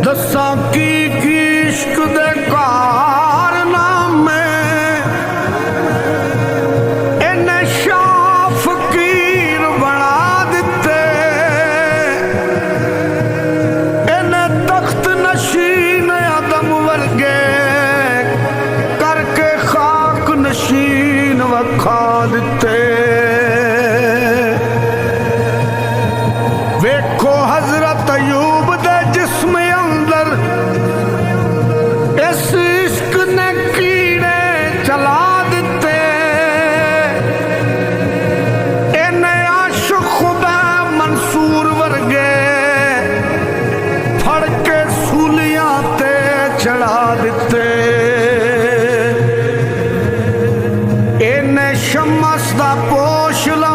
दसा की इश्क दे कारनामे इन्हें शाह फकीर बना दिते, इन्हें तख्त नशीन आदम वर्गे करके खाक नशीन वखा दिते। वेखो हजरत अयूब दे जिस्म अंदर इस इश्क ने कीड़े चला दिते। इन्हें आशिक खुदा मंसूर वर्गे फड़ के सूलियां ते चढ़ा दिते। इन्हें शमस दा पोश ला